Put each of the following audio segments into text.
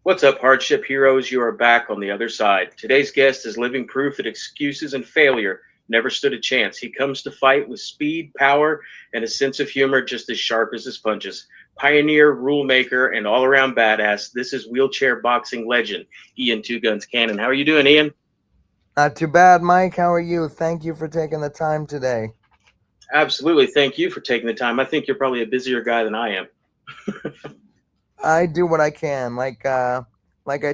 What's up, hardship heroes? You are back on the other side. Today's guest is living proof that excuses and failure never stood a chance. He comes to fight with speed, power, and a sense of humor just as sharp as his punches. Pioneer, rule maker, and all around badass. This is wheelchair boxing legend, Ian Two Guns Cannon. How are you doing, Ian? Not too bad, Mike. How are you? Thank you for taking the time today. Absolutely. Thank you for taking the time. I think you're probably a busier guy than I am. I do what I can. Like I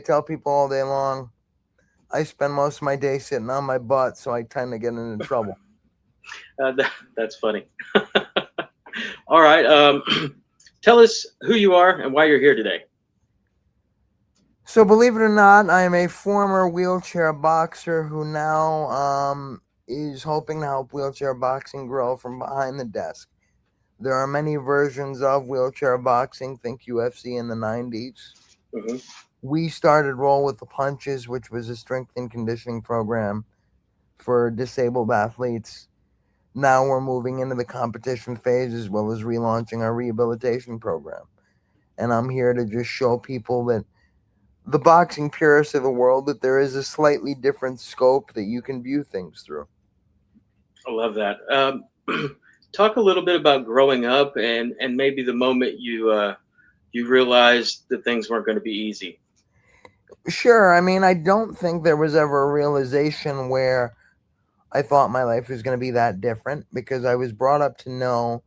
tell people all day long, I spend most of my day sitting on my butt, so I tend to get into trouble. That's funny. All right. Tell us who you are and why you're here today. So believe it or not, I am a former wheelchair boxer who now is hoping to help wheelchair boxing grow from behind the desk. There are many versions of wheelchair boxing. Think UFC in the 90s. Hmm. We started Roll with the Punches, which was a strength and conditioning program for disabled athletes. Now we're moving into the competition phase as well as relaunching our rehabilitation program. And I'm here to just show people that the boxing purists of the world that there is a slightly different scope that you can view things through. I love that. Talk a little bit about growing up and maybe the moment you realized that things weren't going to be easy. Sure, I mean, I don't think there was ever a realization where I thought my life was going to be that different because I was brought up to know,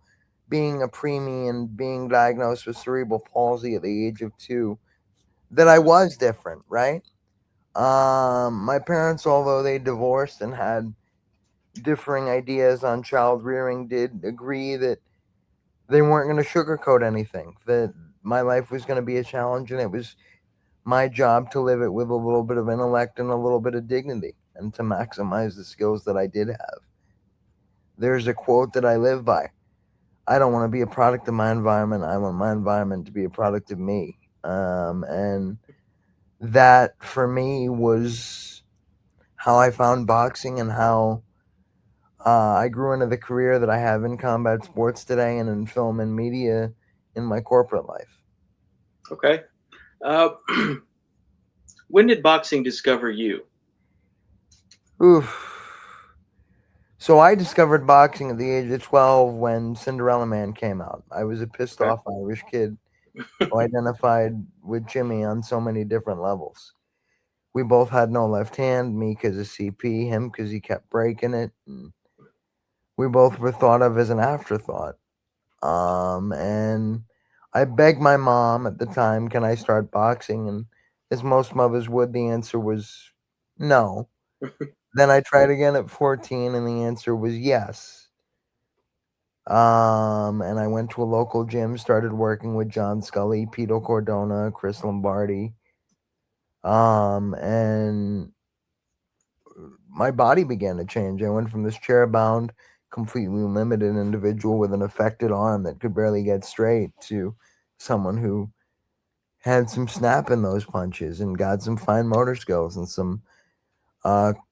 being a preemie and being diagnosed with cerebral palsy at the age of 2, that I was different, right? My parents, although they divorced and had differing ideas on child rearing, did agree that they weren't going to sugarcoat anything, that my life was going to be a challenge and it was my job to live it with a little bit of intellect and a little bit of dignity and to maximize the skills that I did have. There's a quote that I live by: I don't want to be a product of my environment. I want my environment to be a product of me. And that for me was how I found boxing and how I grew into the career that I have in combat sports today and in film and media in my corporate life. Okay. Uh, when did boxing discover you? Oof. So I discovered boxing at the age of 12 when Cinderella Man came out. I was a pissed Okay. off Irish kid who identified with Jimmy on so many different levels. We both had no left hand, me because of CP, him because he kept breaking it. And we both were thought of as an afterthought. And I begged my mom at the time, can I start boxing? And as most mothers would, the answer was no. Then I tried again at 14, and the answer was yes. And I went to a local gym, started working with John Scully, Pito Cordona, Chris Lombardi. And my body began to change. I went from this chair bound, completely limited individual with an affected arm that could barely get straight to someone who had some snap in those punches and got some fine motor skills and some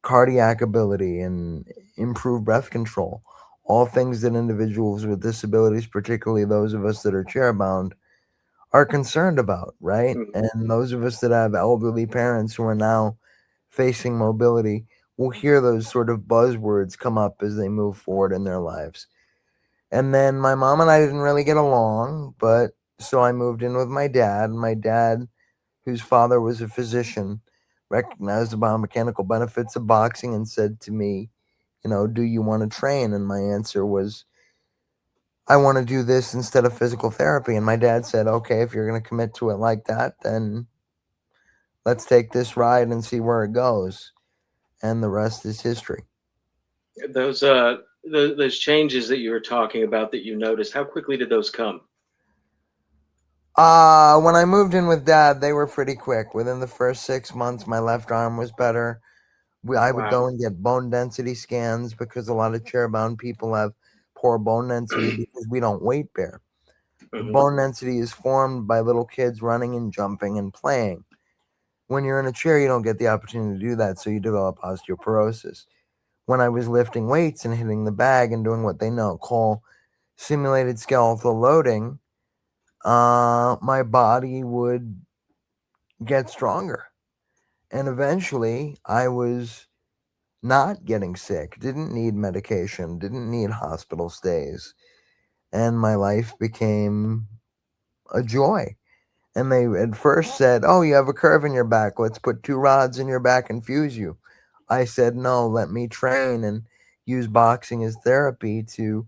cardiac ability and improved breath control. All things that individuals with disabilities, particularly those of us that are chair bound, are concerned about, right? Mhm. And those of us that have elderly parents who are now facing mobility will hear those sort of buzzwords come up as they move forward in their lives. And then my mom and I didn't really get along, but so I moved in with my dad. My dad, whose father was a physician, recognized the biomechanical benefits of boxing and said to me, do you want to train? And my answer was, I want to do this instead of physical therapy. And my dad said, okay, if you're going to commit to it like that, then let's take this ride and see where it goes. And the rest is history. Those changes that you were talking about that you noticed, how quickly did those come? When I moved in with dad, they were pretty quick. Within the first 6 months, my left arm was better. I would Wow. go and get bone density scans because a lot of chair-bound people have poor bone density because we don't weight bear. The Hmm. bone density is formed by little kids running and jumping and playing. When you're in a chair, you don't get the opportunity to do that, so you develop osteoporosis. When I was lifting weights and hitting the bag and doing what they know call simulated skeletal loading, my body would get stronger. And eventually, I was not getting sick, didn't need medication, didn't need hospital stays, and my life became a joy. And they at first said, "Oh, you have a curve in your back. Let's put two rods in your back and fuse you." I said, "No, let me train and use boxing as therapy to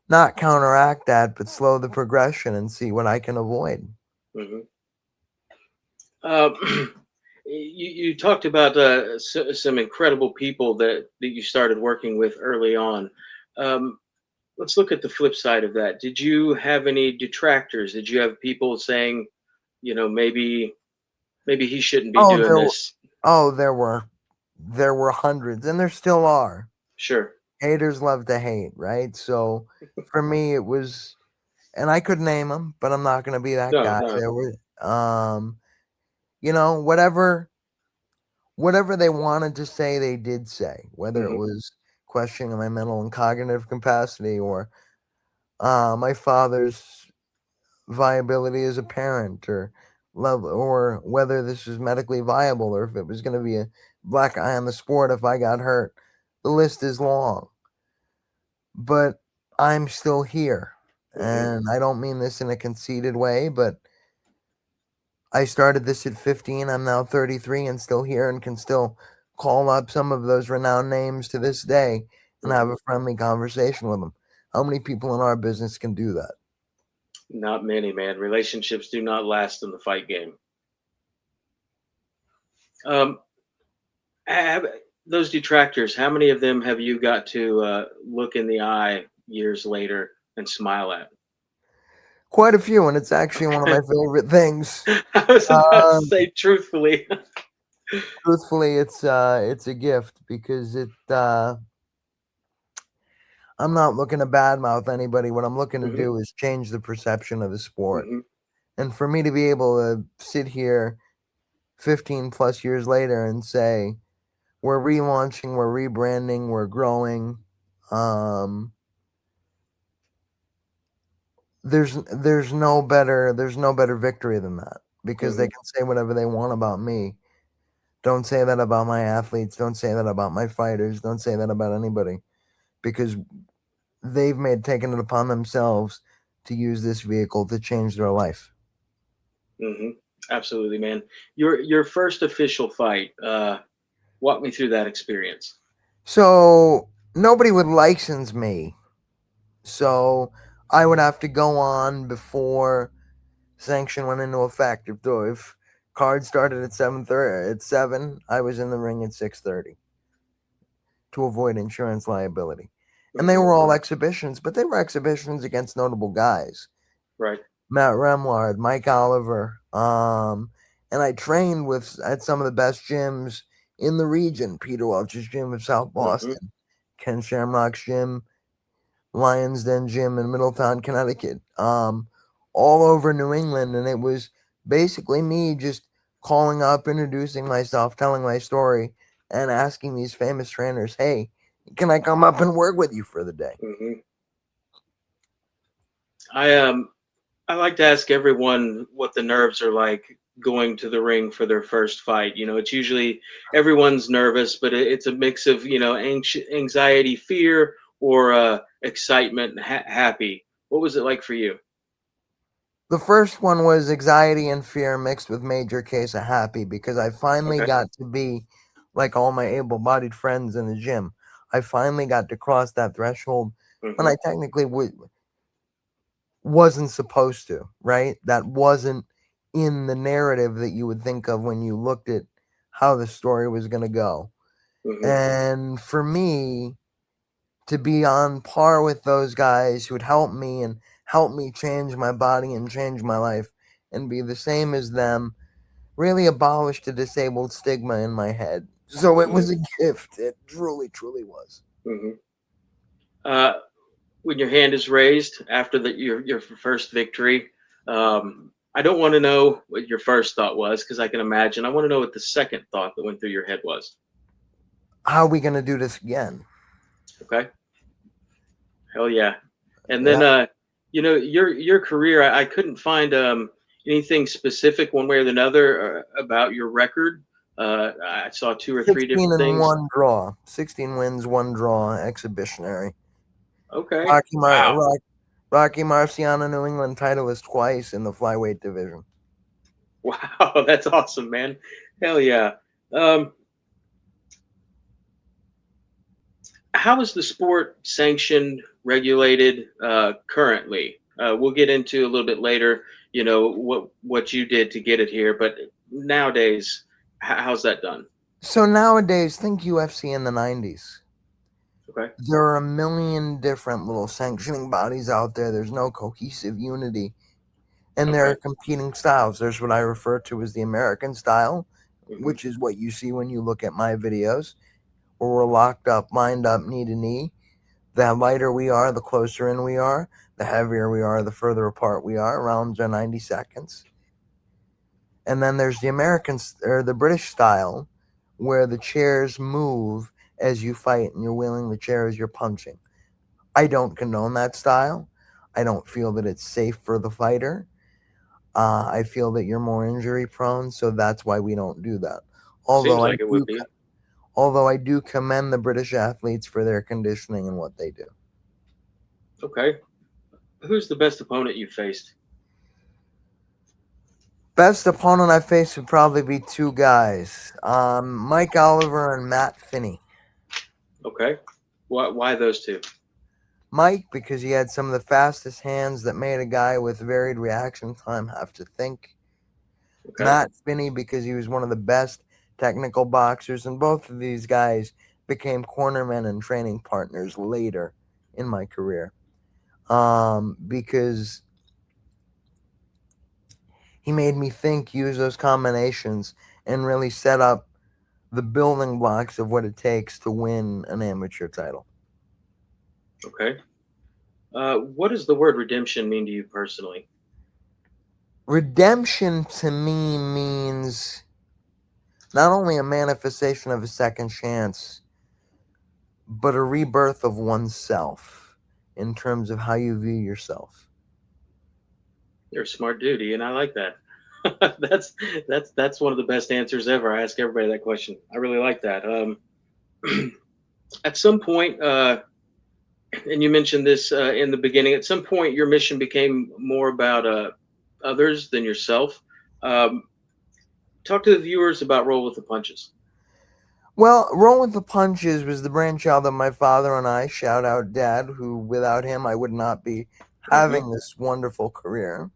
not counteract that, but slow the progression and see what I can avoid." Hmm. Uh, you talked about some incredible people that you started working with early on. Um, let's look at the flip side of that. Did you have any detractors? Did you have people saying, maybe he shouldn't be Oh, doing there, this? oh, there were hundreds, and there still are. Sure. Haters love to hate, right? So for me, it was, and I could name them, but I'm not going to be that No, guy. no. There were, um, whatever they wanted to say, they did say, whether it Hmm. was questioning my mental and cognitive capacity or my father's viability as a parent or love, or whether this was medically viable or if it was going to be a black eye on the sport if I got hurt. The list is long, but I'm still here. Hmm. And I don't mean this in a conceited way, but I started this at 15. I'm now 33 and still here and can still call up some of those renowned names to this day and have Hmm. a friendly conversation with them. How many people in our business can do that? Not many, man. Relationships do not last in the fight game. Um, have, those detractors, how many of them have you got to look in the eye years later and smile at? Quite a few, and it's actually one of my favorite things. I was about to Um, say, truthfully. Truthfully, it's a gift because I'm not looking to badmouth anybody. What I'm looking to Hmm. do is change the perception of the sport. Hmm. And for me to be able to sit here 15 plus years later and say, we're relaunching, we're rebranding, we're growing. Um, there's no better victory than that because they Hmm. can say whatever they want about me. Don't say that about my athletes. Don't say that about my fighters. Don't say that about anybody because they've made taken it upon themselves to use this vehicle to change their life. Hmm. Absolutely, man. Your first official fight. Walk me through that experience. So nobody would license me. So I would have to go on before sanction went into effect. If cards started at 7:30, at 7, I was in the ring at 6:30 to avoid insurance liability. And they Hmm. were all exhibitions, but they were exhibitions against notable guys. Right. Matt Remlard, Mike Oliver, and I trained with at some of the best gyms in the region. Peter Welch's gym of South Hmm. Boston, Ken Shamrock's gym, Lions Den Gym in Middletown, Connecticut, all over New England, and it was basically me just calling up, introducing myself, telling my story, and asking these famous trainers, "Hey, can I come up and work with you for the day?" Hmm. I like to ask everyone what the nerves are like going to the ring for their first fight. It's usually everyone's nervous, but it's a mix of anxiety, fear, or excitement, and happy. What was it like for you? The first one was anxiety and fear mixed with major case of happy because I finally Okay. got to be like all my able-bodied friends in the gym. I finally got to cross that threshold when Hmm. I technically wasn't supposed to, right? That wasn't in the narrative that you would think of when you looked at how the story was going to go. Hmm. And for me to be on par with those guys who'd help me and help me change my body and change my life and be the same as them really abolished the disabled stigma in my head. So it Hmm. was a gift. It truly, truly was. Hmm. Uh, when your hand is raised after your first victory, I don't want to know what your first thought was because I can imagine. I want to know what the second thought that went through your head was. How are we going to do this again? Okay. Hell yeah. And then Yeah. your career, I couldn't find Anything specific, one way or another, about your record? I saw two or three 16 different and things. one draw. 16 wins, one draw, exhibitionary. Okay. Rocky Mar- Wow. Rock, Rocky Marciano New England titleist twice in the flyweight division. Wow. That's awesome, man. Hell yeah. Um, how is the sport sanctioned, regulated currently? We'll get into a little bit later. What you did to get it here, but nowadays, how's that done? So nowadays, think UFC in the 90s. Okay. There are a million different little sanctioning bodies out there. There's no cohesive unity. And there are Okay. competing styles. There's what I refer to as the American style, Hmm. which is what you see when you look at my videos, where we're locked up, lined up, knee to knee. The lighter we are, the closer in we are. The heavier we are, the further apart we are. Rounds are 90 seconds. And then there's the American or the British style, where the chairs move as you fight and you're wheeling the chair as you're punching. I don't condone that style. I don't feel that it's safe for the fighter. I feel that you're more injury prone, so that's why we don't do that. Seems Although I like it would do, be. although I do commend the British athletes for their conditioning and what they do. Okay. Who's the best opponent you faced? Best opponent I faced would probably be two guys, Mike Oliver and Matt Finney. Okay. Why those two? Mike, because he had some of the fastest hands that made a guy with varied reaction time have to think. Okay. Matt Finney, because he was one of the best technical boxers, and both of these guys became cornermen and training partners later in my career. Because he made me think, use those combinations, and really set up the building blocks of what it takes to win an amateur title. Okay. What does the word redemption mean to you personally? Redemption to me means not only a manifestation of a second chance, but a rebirth of oneself in terms of how you view yourself. You're a smart dude, and I like that. that's that's one of the best answers ever. I ask everybody that question. I really like that. At some point, and you mentioned this in the beginning. At some point, your mission became more about others than yourself. Um, talk to the viewers about roll with the punches. Well, Roll with the Punches was the brainchild of my father and I. Shout out Dad, who without him I would not be Hmm. having this wonderful career.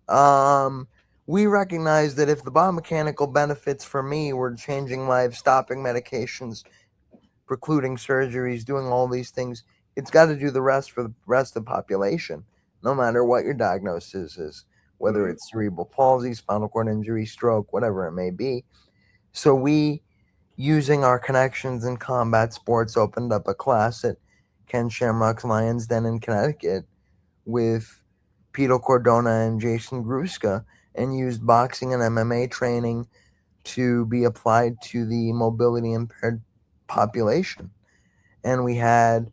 Um, we recognized that if the biomechanical benefits for me were changing lives, stopping medications, precluding surgeries, doing all these things, it's got to do the rest for the rest of the population, no matter what your diagnosis is, whether Hmm. it's cerebral palsy, spinal cord injury, stroke, whatever it may be. So we, using our connections in combat sports, opened up a class at Ken Shamrock's Lions Den in Connecticut with Pito Cordona and Jason Gruska, and used boxing and MMA training to be applied to the mobility impaired population. And we had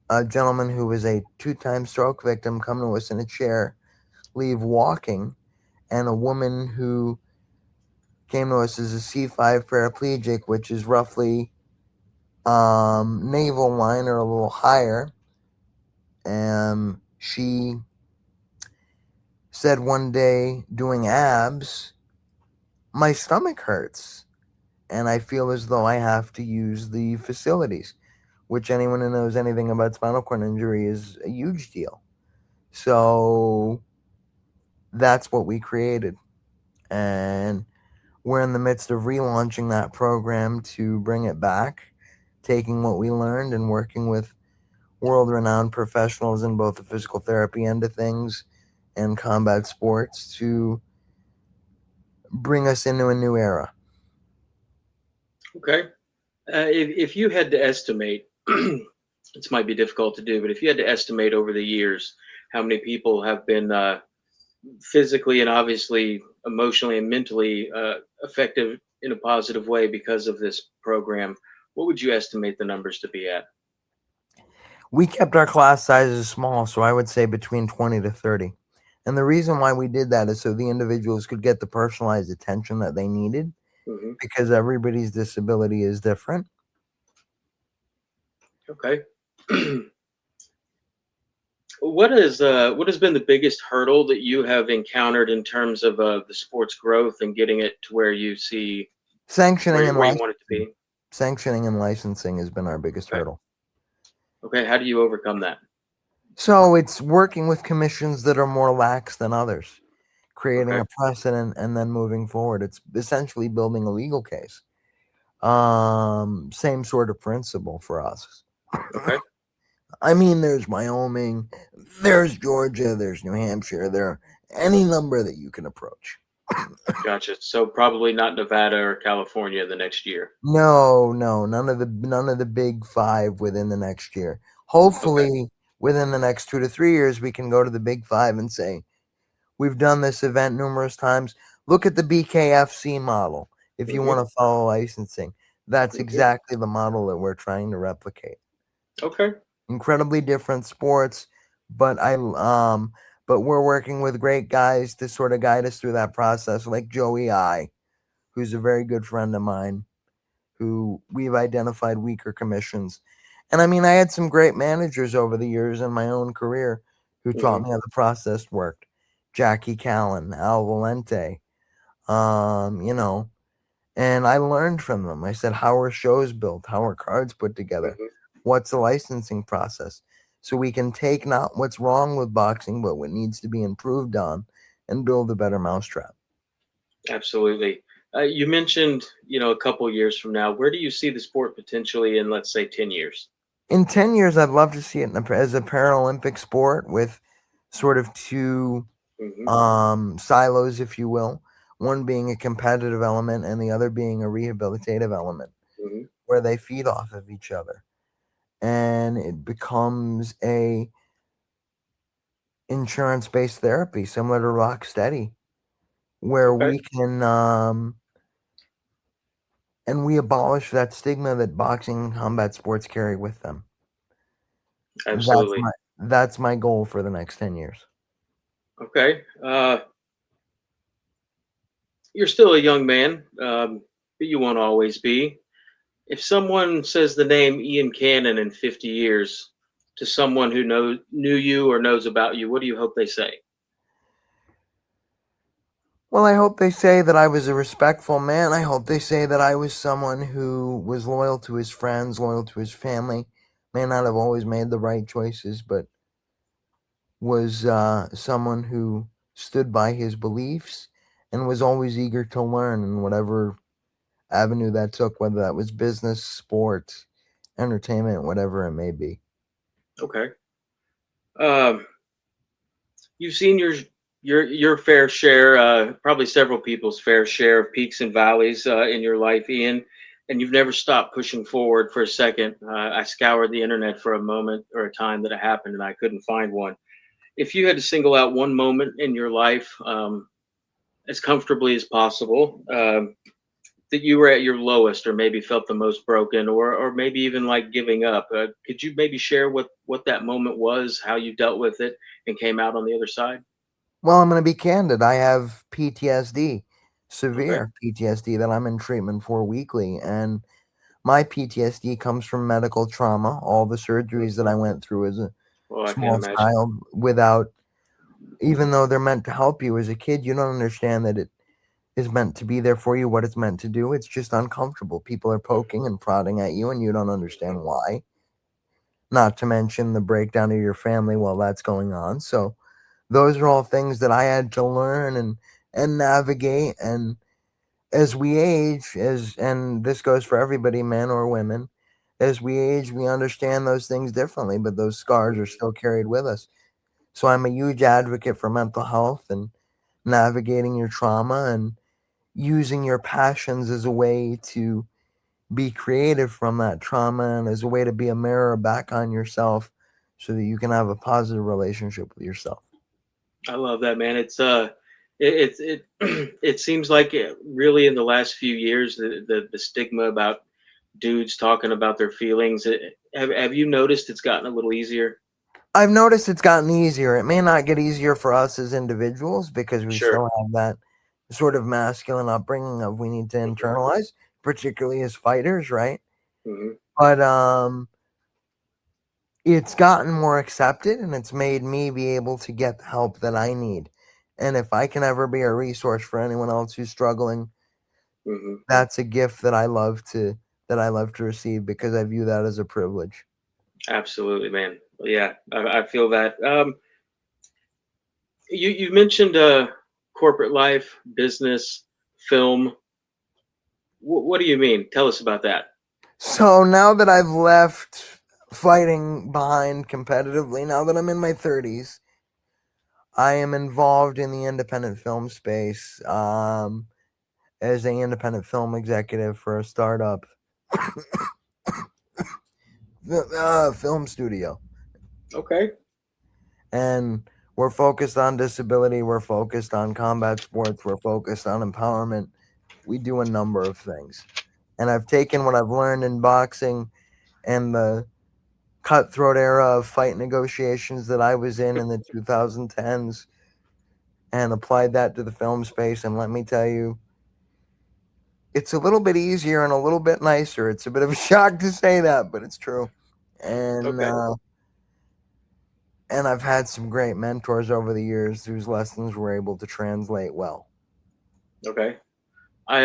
a gentleman who was a two-time stroke victim come to us in a chair, leave walking, and a woman who came to us as a C5 paraplegic, which is roughly navel line or a little higher. She said one day doing abs, my stomach hurts, and I feel as though I have to use the facilities, which anyone who knows anything about spinal cord injury is a huge deal. So that's what we created. And we're in the midst of relaunching that program to bring it back, taking what we learned and working with world renowned professionals in both the physical therapy end of things and combat sports to bring us into a new era. Okay. If you had to estimate, this might be difficult to do, but if you had to estimate over the years how many people have been physically and obviously emotionally and mentally effective in a positive way because of this program, what would you estimate the numbers to be at? We kept our class sizes small, so I would say between 20 to 30. And the reason why we did that is so the individuals could get the personalized attention that they needed Hmm. because everybody's disability is different. Okay. What has been the biggest hurdle that you have encountered in terms of the sport's growth and getting it to where you see Sanctioning and where you want it to licensing. be? Sanctioning and licensing has been our biggest Okay. hurdle. Okay. How do you overcome that? So it's working with commissions that are more lax than others, creating Okay. a precedent and then moving forward. It's essentially building a legal case. Same sort of principle for us. Okay. I mean, there's Wyoming, there's Georgia, there's New Hampshire, there are any number that you can approach. Gotcha. So probably not Nevada or California the next year. No, no, none of the big five within the next year. Okay. Hopefully, within the next 2 to 3 years, we can go to the big five and say, we've done this event numerous times. Look at the BKFC model if you Hmm. want to follow licensing. That's Hmm. exactly the model that we're trying to replicate. Okay. Incredibly different sports, but but we're working with great guys to sort of guide us through that process, like Joey who's a very good friend of mine, who we've identified weaker commissions. And I mean, I had some great managers over the years in my own career who taught Hmm. me how the process worked. Jackie Callan, Al Valente, you know, and I learned from them. I said, how are shows built? How are cards put together? Hmm. What's the licensing process? So we can take not what's wrong with boxing, but what needs to be improved on and build a better mousetrap. Absolutely. You mentioned, a couple years from now, where do you see the sport potentially in, let's say, 10 years? In 10 years, I'd love to see it as a Paralympic sport with sort of two Hmm. silos, if you will, one being a competitive element and the other being a rehabilitative element Hmm. where they feed off of each other. And it becomes a insurance-based therapy similar to Rocksteady, where Okay. we can and we abolish that stigma that boxing and combat sports carry with them. That's Absolutely. my that's my goal for the next 10 years. Okay. You're still a young man, but you won't always be. If someone says the name Ian Cannon in 50 years to someone who knew you or knows about you, what do you hope they say? Well, I hope they say that I was a respectful man. I hope they say that I was someone who was loyal to his friends, loyal to his family. May not have always made the right choices, but was someone who stood by his beliefs and was always eager to learn in whatever avenue that took, whether that was business, sports, entertainment, whatever it may be. Okay. Um, you've seen your fair share, probably several people's fair share of peaks and valleys in your life, Ian, and you've never stopped pushing forward for a second. I scoured the internet for a moment or a time that it happened, and I couldn't find one. If you had to single out one moment in your life, as comfortably as possible, that you were at your lowest, or maybe felt the most broken, or maybe even like giving up, could you maybe share what that moment was, how you dealt with it, and came out on the other side? Well, I'm going to be candid. I have PTSD, Okay. severe PTSD that I'm in treatment for weekly. And my PTSD comes from medical trauma, all the surgeries that Mhm. I went through as a Well, I can't small imagine. child without, even though they're meant to help you as a kid, you don't understand that it is meant to be there for you, what it's meant to do. It's just uncomfortable. People are poking and prodding at you, and you don't understand why. Not to mention the breakdown of your family while that's going on. So, those are all things that I had to learn and navigate. And as we age, as and this goes for everybody, men or women, as we age, we understand those things differently, but those scars are Mhm. still carried with us. So I'm a huge advocate for mental health and navigating your trauma and using your passions as a way to be creative from that trauma and as a way to be a mirror back on yourself so that you can have a positive relationship with yourself. I love that, man. It seems like really in the last few years, the stigma about dudes talking about their feelings. Have you noticed it's gotten a little easier? I've noticed it's gotten easier. It may not get easier for us as individuals because we Sure. still have that sort of masculine upbringing of we need to Hmm. internalize, particularly as fighters, right? Hmm. But it's gotten more accepted and it's made me be able to get the help that I need. And if I can ever be a resource for anyone else who's struggling, Hmm. that's a gift that I love to receive because I view that as a privilege. Absolutely, man. Yeah, I feel that. You mentioned corporate life, business, film. What do you mean? Tell us about that. So now that I've left fighting behind competitively, now that I'm in my 30s, I am involved in the independent film space as an independent film executive for a startup film studio. Okay. And we're focused on disability, we're focused on combat sports, we're focused on empowerment. We do a number of things. And I've taken what I've learned in boxing and the cutthroat era of fight negotiations that I was in the 2010s and applied that to the film space. And let me tell you, it's a little bit easier and a little bit nicer. It's a bit of a shock to say that, but it's true. And Okay. uh, and I've had some great mentors over the years whose lessons were able to translate well. Okay. I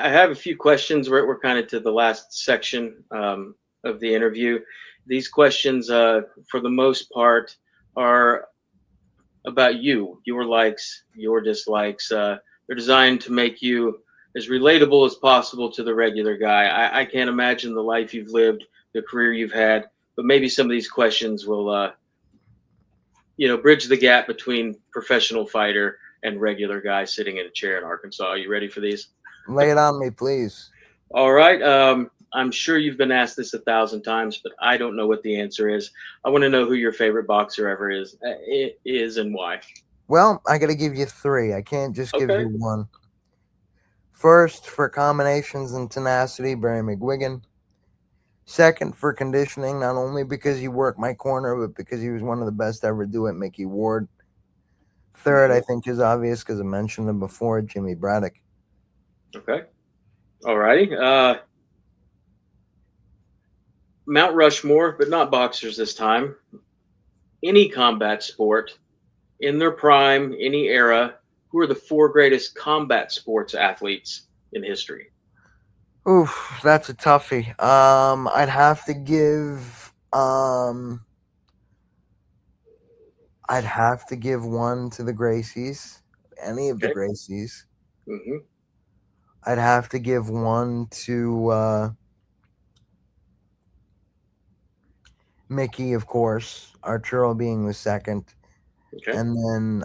have a few questions. We're kind of to the last section of the interview. These questions, for the most part, are about you, your likes, your dislikes. They're designed to make you as relatable as possible to the regular guy. I can't imagine the life you've lived, the career you've had, but maybe some of these questions will, bridge the gap between professional fighter and regular guy sitting in a chair in Arkansas. Are you ready for these? Lay it on me, please. All right. I'm sure you've been asked this 1,000 times, but I don't know what the answer is. I want to know who your favorite boxer ever is and why. Well, I got to give you three. I can't just give Okay. you one. First, for combinations and tenacity, Barry McGuigan. Second, for conditioning, not only because he worked my corner, but because he was one of the best to ever do it, Mickey Ward. Third, Hmm. I think is obvious because I mentioned him before, Jimmy Braddock. Okay. All righty. Mount Rushmore, but not boxers this time. Any combat sport in their prime, any era. Who are the four greatest combat sports athletes in history? Oof, that's a toughie. I'd have to give one to the Gracies, any of the Okay. Gracies. Hmm. I'd have to give one to Mickey, of course. Arturo being the second, Okay. and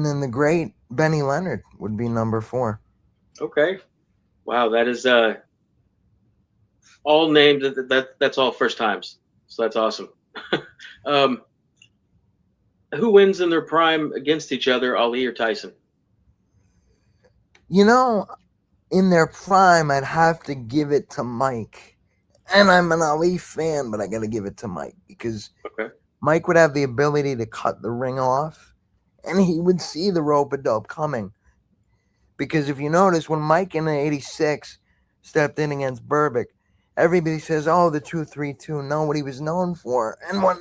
then the great Benny Leonard would be number four. Okay. Wow, that is all named. That's all first times. So that's awesome. um, who wins in their prime against each other, Ali or Tyson? You know, in their prime, I'd have to give it to Mike. And I'm an Ali fan, but I got to give it to Mike because Okay. Mike would have the ability to cut the ring off and he would see the rope a dope coming. Because if you notice, when Mike in the 86 stepped in against Burbick, everybody says, oh, the 2-3-2. No, what he was known for. And what,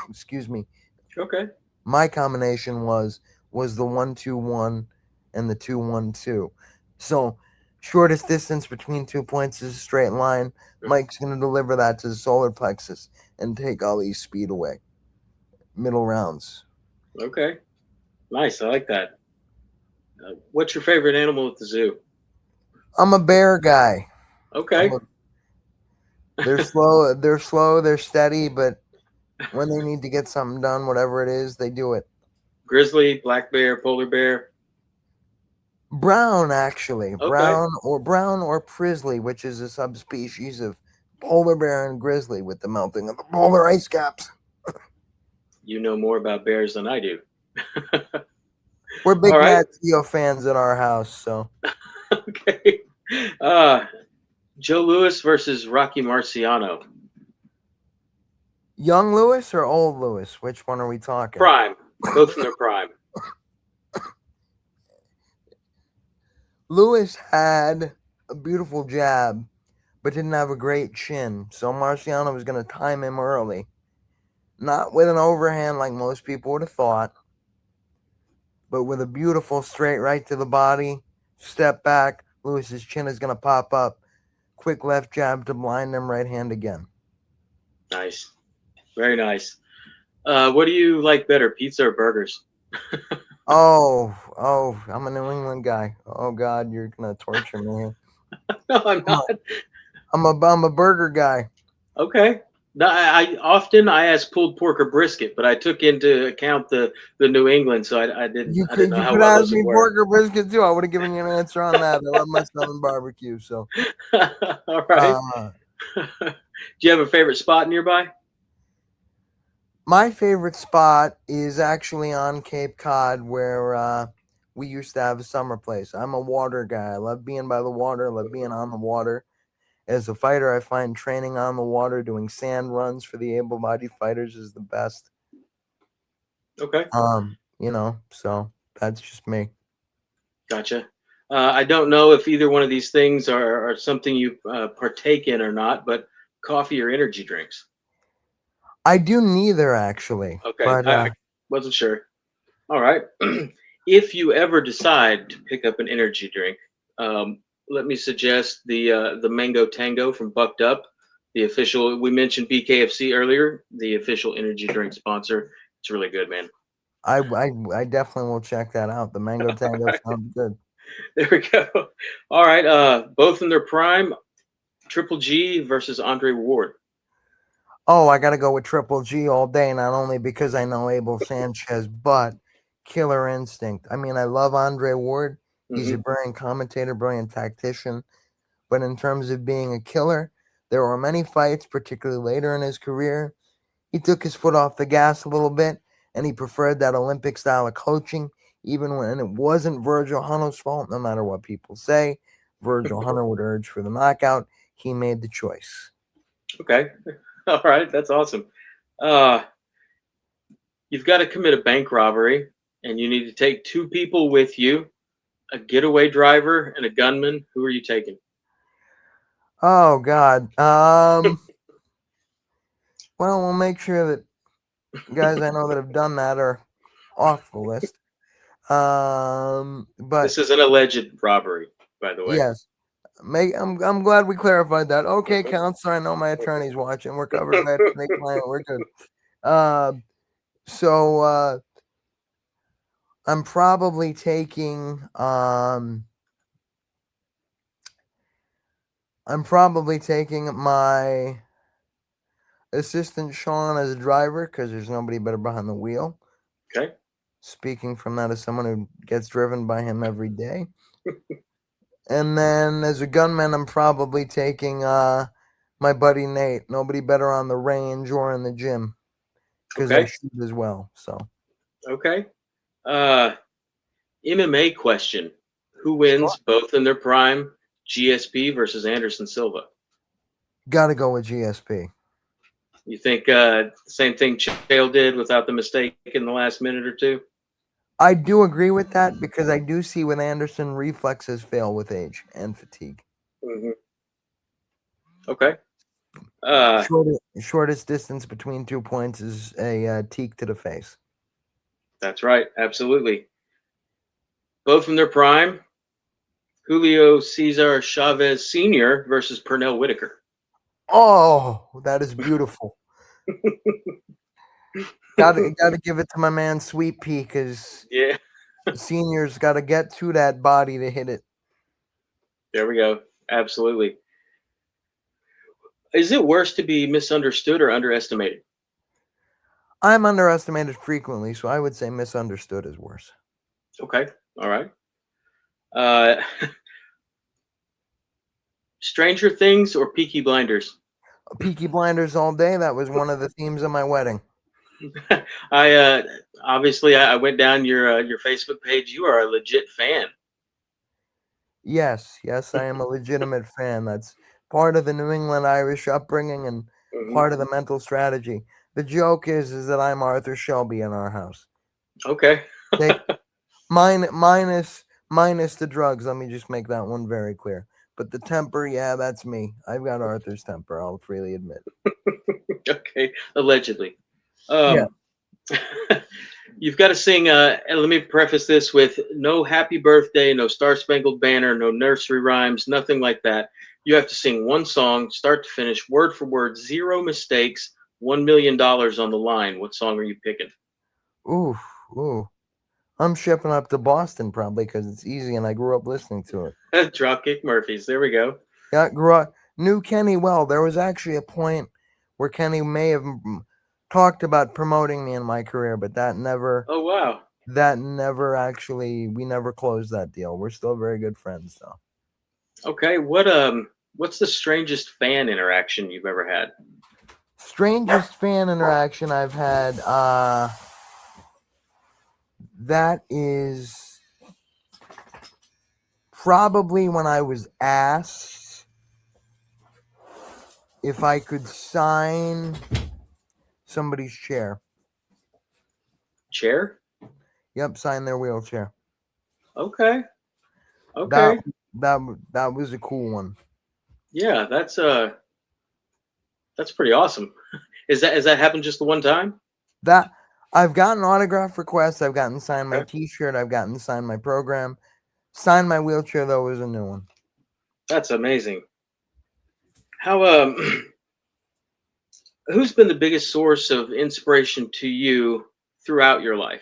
excuse me, Okay. my combination was the 1-2-1 and the 2-1-2. So shortest distance between 2 points is a straight line. Mike's going to deliver that to the solar plexus and take Ali's speed away. Middle rounds. Okay. Nice. I like that. What's your favorite animal at the zoo? I'm a bear guy. I'm Okay. a, they're slow. They're slow. They're steady, but when they need to get something done, whatever it is, they do it. Grizzly, black bear, polar bear. Brown, actually, Okay. brown or prisley, which is a subspecies of polar bear and grizzly with the melting of the polar ice caps. You know more about bears than I do. We're All big right. Nat Geo fans at our house, so Okay. Uh, Joe Louis versus Rocky Marciano. Young Lewis or old Lewis? Which one are we talking? Prime. Both from their prime. Lewis had a beautiful jab, but didn't have a great chin, so Marciano was going to time him early. Not with an overhand like most people would have thought, but with a beautiful straight right to the body. Step back, Lewis's chin is going to pop up. Quick left jab to blind him, right hand again. Nice. Very nice. What do you like better, pizza or burgers? I'm a New England guy. Oh God, you're gonna torture me here. No, I'm I'm not. a, I'm a burger guy. Okay. No, I often I ask pulled pork or brisket, but I took into account the New England, so I didn't know You how could well ask those would me work. pork or brisket too. I would have given you an answer on that. I love my Southern barbecue. So, All right. uh, Do you have a favorite spot nearby? my favorite spot is actually on Cape Cod, where we used to have a summer place. I'm a water guy. I love being by the water. I love being on the water. As a fighter, I find training on the water, doing sand runs for the able-bodied fighters, is the best. Okay, So that's just me. gotcha. I don't know if either one of these things are something you partake in or not, but coffee or energy drinks. I do neither actually, Okay, but I wasn't sure. All right. If you ever decide to pick up an energy drink, um, let me suggest the Mango Tango from Bucked Up, the official. We mentioned BKFC earlier, the official energy drink sponsor. It's really good, man. I definitely will check that out. The mango tango sounds good. There we go. All right. Both in their prime, Triple G versus Andre Ward. Oh, I got to go with Triple G all day, not only because I know Abel Sanchez, but Killer Instinct. I mean, I love Andre Ward. He's a Hmm. brilliant commentator, brilliant tactician. But in terms of being a killer, there were many fights, particularly later in his career. He took his foot off the gas a little bit, and he preferred that Olympic style of coaching, even when it wasn't Virgil Hunter's fault, no matter what people say. Virgil Hunter would urge for the knockout. He made the choice. Okay. All right. That's awesome. Uh, you've got to commit a bank robbery, and you need to take two people with you, a getaway driver and a gunman. Who are you taking? Oh God. Well, we'll make sure that guys I know that have done that are off the list. But This is an alleged robbery, by the way. yes, I'm glad we clarified that. Okay, counselor, I know my attorney's watching. We're covered by attorney-client. We're good. Uh, so I'm probably taking my assistant Sean as a driver because there's nobody better behind the wheel. Okay. Speaking from that as someone who gets driven by him every day. And then as a gunman, I'm probably taking my buddy Nate. Nobody better on the range or in the gym because I Okay. shoot as well. So Okay. Uh, MMA question: who sure, wins, both in their prime? GSP versus Anderson Silva. gotta go with GSP. You think same thing Chael did without the mistake in the last minute or two? I do agree with that because I do see with Anderson reflexes fail with age and fatigue. Hmm. Okay. Uh, Shortest distance between 2 points is a teak to the face. that's right. Absolutely. Both in their prime. Julio Cesar Chavez Sr. versus Pernell Whitaker. Oh, that is beautiful. Gotta give it to my man Sweet Pea because Yeah. seniors got to get to that body to hit it. There we go. Absolutely. Is it worse to be misunderstood or underestimated? I'm underestimated frequently, so I would say misunderstood is worse. Okay. All right. Uh, Stranger Things or Peaky Blinders? Peaky Blinders all day. That was one of the themes of my wedding. I obviously I went down your Facebook page. You are a legit fan. Yes, I am a legitimate fan. part of the New England Irish upbringing and Hmm. part of the mental strategy. The joke is that I'm Arthur Shelby in our house. Okay. Take minus the drugs. Let me just make that one very clear. But the temper, yeah, that's me. I've got Arthur's temper. I'll freely admit. Okay. Allegedly. Yeah. Um, you've got to sing. And let me preface this with no happy birthday, no Star Spangled Banner, no nursery rhymes, nothing like that. You have to sing one song, start to finish, word for word, zero mistakes, $1 million on the line. What song are you picking? Ooh, ooh. I'm shipping up to Boston probably because it's easy and I grew up listening to it. Dropkick Murphys. There we go. Yeah, grew up, knew Kenny well. There was actually a point where Kenny may have talked about promoting me in my career, but Oh wow. that never actually, we never closed that deal. We're still very good friends though. Okay. What's the strangest fan interaction you've ever had? Strangest fan interaction I've had, that is probably when I was asked if I could sign somebody's chair. Chair? Yep, sign their wheelchair. Okay. That Okay. that was a cool one. Yeah, that's pretty awesome. Is that happened just the one time? That I've gotten autograph requests. I've gotten signed my Okay. T-shirt. I've gotten signed my program. Signed my wheelchair though was a new one. That's amazing. How who's been the biggest source of inspiration to you throughout your life?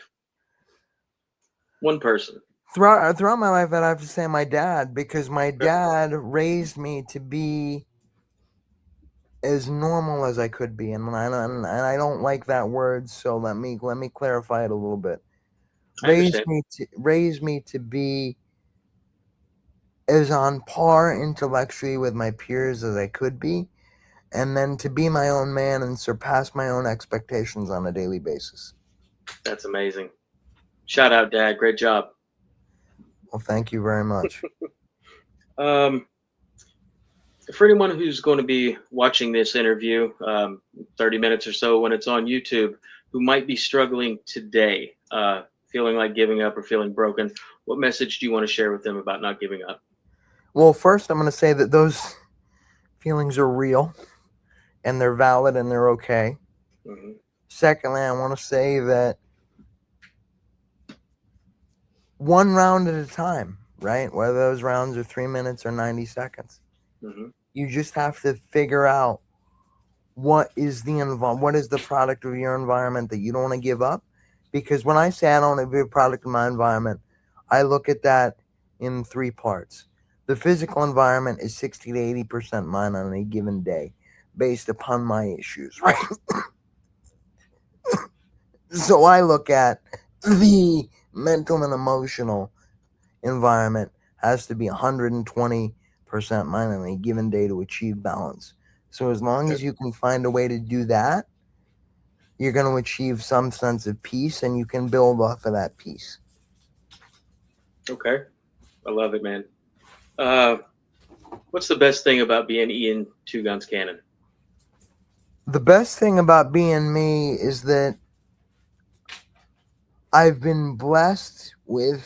One person. Throughout my life, I'd have to say my dad because my Okay. dad raised me to be as normal as I could be, and I don't like that word. So let me clarify it a little bit. I understand. Raise me to be as on par intellectually with my peers as I could be, and then to be my own man and surpass my own expectations on a daily basis. That's amazing. Shout out, Dad. Great job. Well, thank you very much. Um, for anyone who's going to be watching this interview, 30 minutes or so when it's on YouTube, who might be struggling today, feeling like giving up or feeling broken, what message do you want to share with them about not giving up? Well, first, I'm going to say that those feelings are real and they're valid and they're okay. Hmm. Secondly, I want to say that one round at a time, right? Whether those rounds are 3 minutes or 90 seconds, Hmm. you just have to figure out what is the product of your environment that you don't want to give up. Because when I say I don't want to be a product of my environment, I look at that in three parts. The physical environment is 60 to 80% mine on a given day based upon my issues, right? So I look at the mental and emotional environment has to be 120% mine on a given day to achieve balance. So as long as you can find a way to do that, you're going to achieve some sense of peace and you can build off of that peace. Okay. I love it, man. Uh, what's the best thing about being Ian Two Guns Cannon? The best thing about being me is that I've been blessed with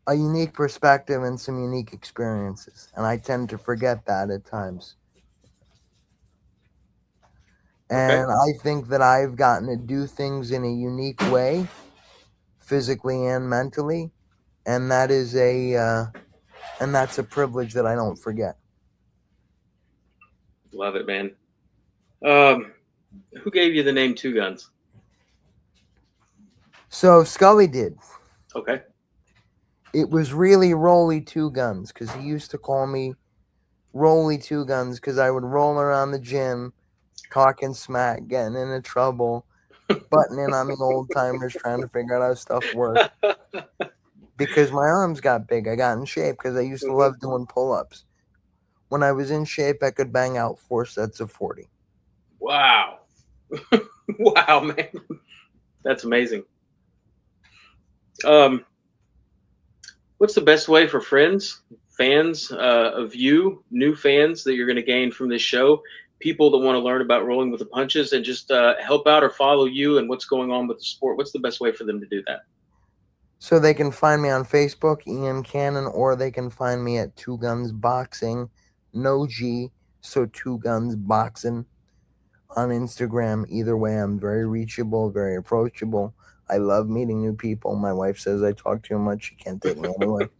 a unique perspective and some unique experiences, and I tend to forget that at times. Okay. And I think that I've gotten to do things in a unique way, physically and mentally, and that's a privilege that I don't forget. Love it, man. Um, who gave you the name Two Guns? So Scully did. Okay. It was really Rolly Two Guns because he used to call me Rolly Two Guns because I would roll around the gym, talking smack, getting into trouble, butting in on the old timers, trying to figure out how stuff worked. Because my arms got big, I got in shape because I used to Hmm. love doing pull ups. When I was in shape, I could bang out 4 sets of 40. Wow. Wow, man. That's amazing. Um, what's the best way for friends, fans of you, new fans that you're going to gain from this show, people that want to learn about rolling with the punches and just help out or follow you and what's going on with the sport? What's the best way for them to do that? So they can find me on Facebook, Ian Cannon, or they can find me at Two Guns Boxing, no G, so Two Guns Boxing on Instagram. Either way, I'm very reachable, very approachable. I love meeting new people. My wife says I talk too much. She can't take me anywhere.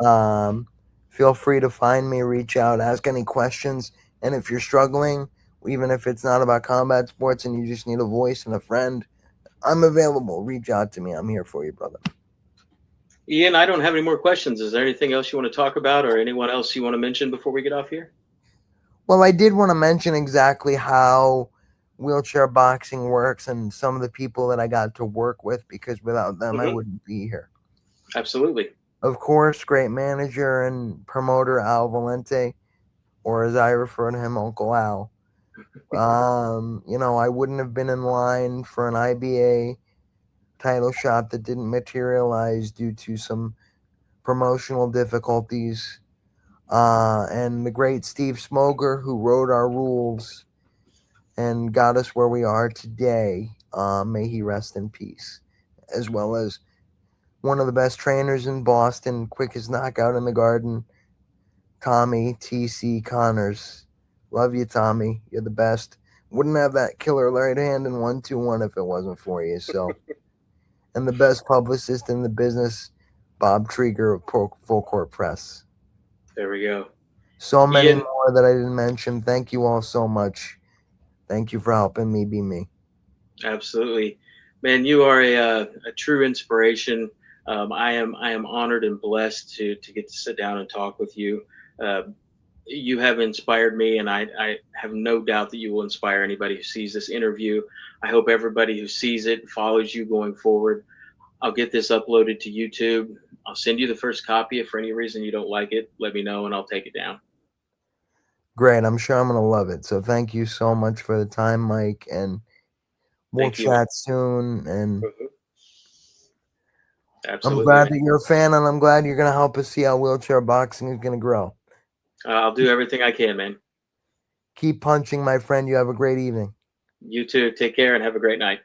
Um, Feel free to find me, reach out, ask any questions. And if you're struggling, even if it's not about combat sports and you just need a voice and a friend, I'm available. Reach out to me. I'm here for you, brother. Ian, I don't have any more questions. Is there anything else you want to talk about or anyone else you want to mention before we get off here? Well, I did want to mention exactly how wheelchair boxing works and some of the people that I got to work with, because without them, I Hmm. wouldn't be here. Absolutely. Of course, great manager and promoter Al Valente, or as I refer to him, Uncle Al. I wouldn't have been in line for an IBA title shot that didn't materialize due to some promotional difficulties. And the great Steve Smoger, who wrote our rules and got us where we are today. May he rest in peace. As well as one of the best trainers in Boston, quickest knockout in the garden, Tommy T.C. Connors. Love you, Tommy. You're the best. Wouldn't have that killer right hand in 1-2-1 if it wasn't for you. So, and the best publicist in the business, Bob Trieger of Full Court Press. There we go. So many Ian, more that I didn't mention. Thank you all so much. Thank you for helping me be me. absolutely. Man, you are a true inspiration. I am honored and blessed to get to sit down and talk with you. Uh, you have inspired me, and I have no doubt that you will inspire anybody who sees this interview. I hope everybody who sees it follows you going forward. I'll get this uploaded to YouTube. I'll send you the first copy. If for any reason you don't like it, let me know and I'll take it down. Great. I'm sure I'm going to love it. So thank you so much for the time, Mike. And we'll Thank you, man. chat soon. And Mhm. I'm Absolutely, glad man. that you're a fan, and I'm glad you're going to help us see how wheelchair boxing is going to grow. I'll do everything I can, man. Keep punching, my friend. You have a great evening. You too. Take care and have a great night.